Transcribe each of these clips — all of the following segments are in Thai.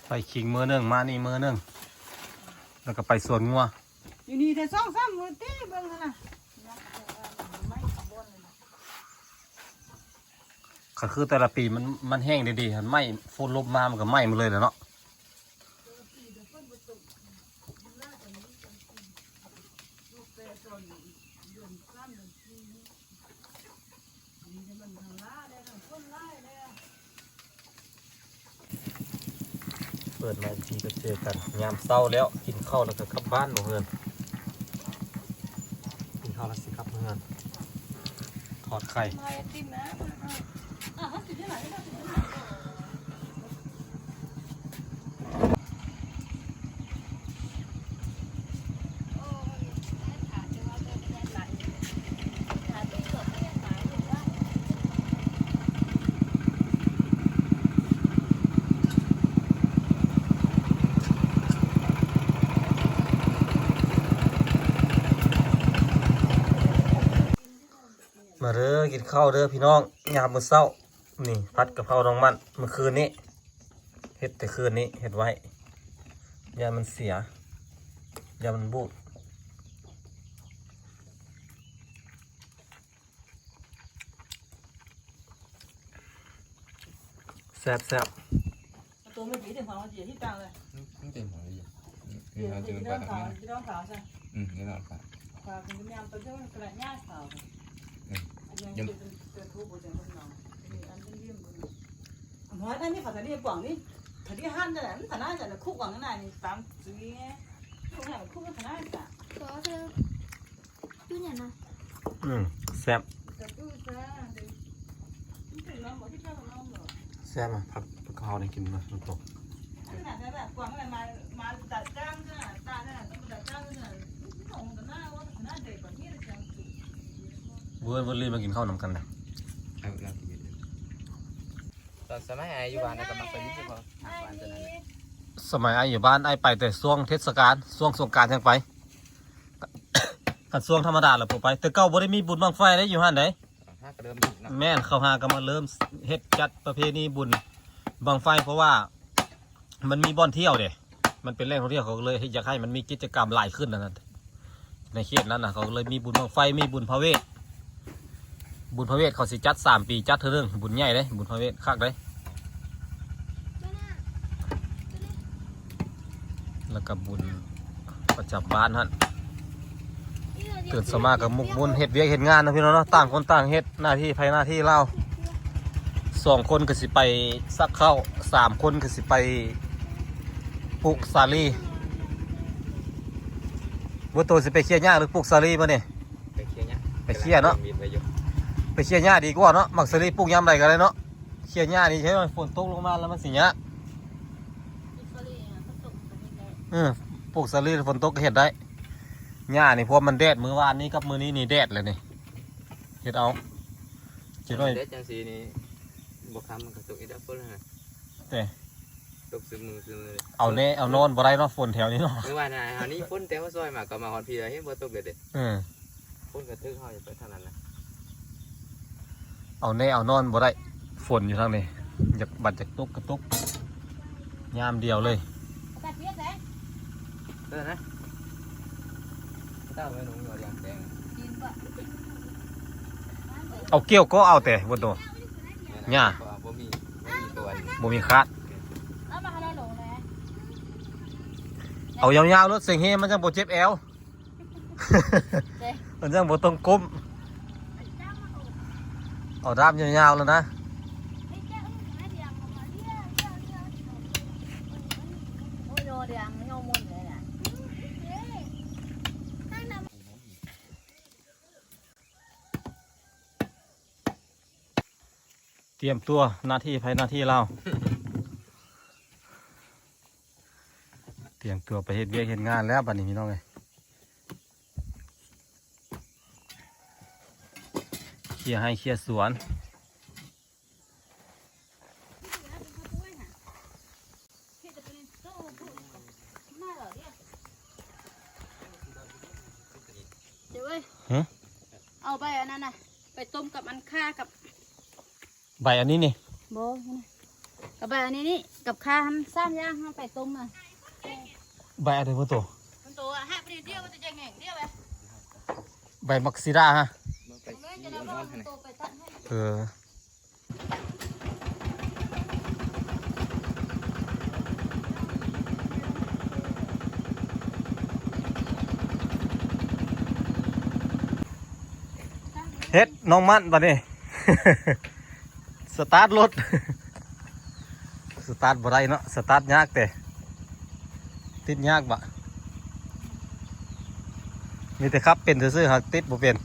ไปขิงมือหนึ่งมานี่มือหนึ่งแล้วก็ไปสวนงัวอยู่นี่แต่2-3 มื้อเต้เบิ่งหั่นน่ะก็คือแต่ละปีมันแห้งดีๆมันไหม้ฝนลบมามันก็ไหม้มาเลยเนาะเปิดมาทีก็เจอกันยามเศร้าแล้วกินข้าวแล้วก็กลับบ้านเพื่อนกินข้าวแล้วสิครับเพื่อนทอดไข่มาเด้อกินข้าวเด้อพี่น้องยามมื้อเช้านี่ผัดกะเพราน้องมันเมื่อคืนนี้เฮ็ดแต่คืนนี้เฮ็ดไว้ยามันเสียยามันบูดแซ่บตัวไม่ดีถึงของเราเจี๋ยที่ตังเลยไม่เต็มหัวเลยเจี๋ยที่ต้องขาวที่ต้องขาวใช่นี่หลอดปากขาวคุณยามตัวเจ้ากระย่าขาวยังจะทุบหัวใจคนนอนอันเป็นเยี่ยมหัวนั่นนี่เขาทะเลป่องนี่ทะเลห้านจะไหนมันทะเลจะไหนคุกกว่านั้นนี่ตามซื้อคุกไหนคุกก็ทะเลจ้ะก็เธอดูเนี่ยนะแซ่บจะดูจ้าถึงน้องบอกที่เจ้าของน้องเหรอแซ่บอ่ะผัดกะเพราได้กินมาตกขนาดนั้นแบบกวางอะไรมาตัดจ้างจ้าตาเนี่ยต้องตัดจ้างเนี่ยส่งแต่หน้าว่าหน้าเด็กแบบนี้เลยจังเวิร์ดรีบมากินข้าวนำกันนะตอนสมัยอายุบ้านก็มาเป็นที่พอบ้านจะนั่นสมัยไอ้อยู่บ้านไอ้ไปแต่ช่วงเทศกาลช่วงสงกรานต์ยังไปกันช่วงธรรมดาแหละผมไปแต่เก้าบ่ได้มีบุญบังไฟได้อยู่หันไหนแม่นเข้าหากันมาเริ่มเฮ็ดจัดประเพณีบุญบังไฟเพราะว่ามันมีบ่อนเที่ยวเด้มันเป็นแหล่งท่องเที่ยวเขาเลยอยากให้มันมีกิจกรรมหลายขึ้นนะในเขตนั้นนะเขาเลยมีบุญบังไฟมีบุญพระเวทบุญพระเวทเขาสิจัด3 ปีจัดเท่านึงบุญใหญ่เลยบุญพระเวทคักเลยแล้วก็บุญประจำบ้านฮะตื่นสมากับมุกมุนเฮ็ดเวียกเฮ็ดงานนะพี่น้องเนาะต่างคนต่างเฮ็ดหน้าที่ภายหน้าที่เล่า2 คนก็สิไปซักข้าว3 คนก็สิไปปลูกสาลีว่าตัวสิไปเคี่ยหญ้าหรือปลูกสาลีมาเนี่ยไปเคี่ยเนาะไปเคี่ยหญ้าดีกว่าเนาะมักสาลีปลูกยามใดกันเลยเนาะเคี่ยหญ้านี่ใช่ไหมฝนตกลงมาแล้วมันสิหญ้าปลูกสาลีฝนตกก็เห็ดได้หญ้านี่พวกมันแดดมื้อวานนี้กับมื้อนี้นี่แดดเลยนี่เห็ดเอาคิดว่าแดดจังสีนี่บวกคำมันก็ตกอีดับเบิ้ลเลยแต่ตกซึมมือเอาเน่เอานอนบ่ได้เนาะฝนแถวนี้เนาะเมื่อวานอันนี้ฝนแต่ว่าซอยมาก็มาฮอนพีแล้วเห็นบ่ตกเลยเด็ดฝนกระทึกเขาอยู่ไปเท่านั้นแหละเอาเน่เอานอนบ่ได้ฝนอยู่ทางนี้อยากบัดจากตุกกระตุกยามเดียวเลยนะเต้าไม่หนุ่มอยู่อย่างแดงเอาเกี่ยวก็เอาแต่บนตัวหญ้าบ่มีคาดเอายาวๆรถเสียงเฮมันจังบ่เจ็บแอวมันจังบ่ต้องก้มเอาด้ามยาวๆแล้วนะเตรียมตัวหน้าที่ภายหน้าที่เราเตรียมตัวไปเฮ็ดเวียกเฮ็ดงานแล้วบัดนี้พี่น้องเอ้ยเคลียร์ให้เคลียร์สวนเอาไปอันนั้นน่ะไปต้มกับมันค่ากับใบอันนี้นี่โบ กับใบอันนี้นี่กับข้าวซ้ำย่างห้ามไปต้มอ่ะ ใบอะไรพวกตัว มันตัวห้าปีเดียวมันจะแง่งเดียวไป ใบมักซิดาฮะ มาไป มัน ขี่ จะ น ได้ อ ว่าน ให้ ตัวไปตัดให้ เออเฮ็ดน้องมันตอนนี้ สตาร์ทรถ สตาร์ทบ่ได้เนาะสตาร์ทยากแต่ติดยากบะมีแต่ครับเป็นซื่อๆหักติดบ่เป็น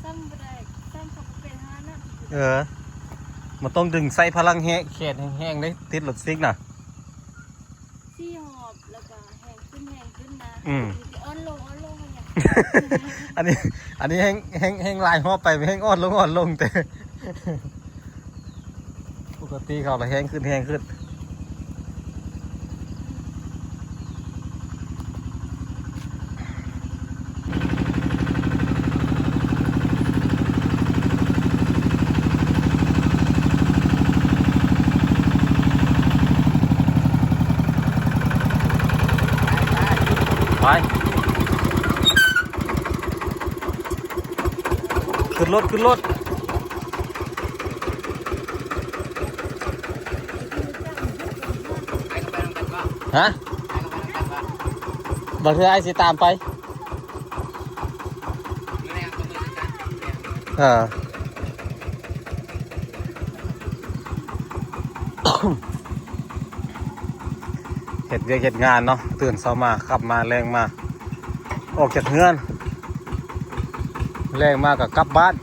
ซ้ำไปได้ซ้ำเขาเป็นฮานะ เออมันต้องดึงใส่พลังแห้งแขนแห้งๆเลยติดรถซิกน่ะ ซี่หอบแล้วก็แห้งขึ้นนะ อืม อ้อนลงอย่าง อันนี้แห้งลายหอบไปไม่แห้งอ่อนลงแต่ ปกติเขาละแห้งขึ้นไปขึ้นรถ ไอ้ก็ไปทำกันว่า ฮะ ไอ้ก็ไปทำกันว่า บางทีไอ้สิตามไป ไม่ได้ก็มือกัน เออ เห็ดเวียกเห็ดงานเนาะตื่นเช้ามาขับมาแรงมา ออกจากเฮือนแรงมากับกลับบ้าน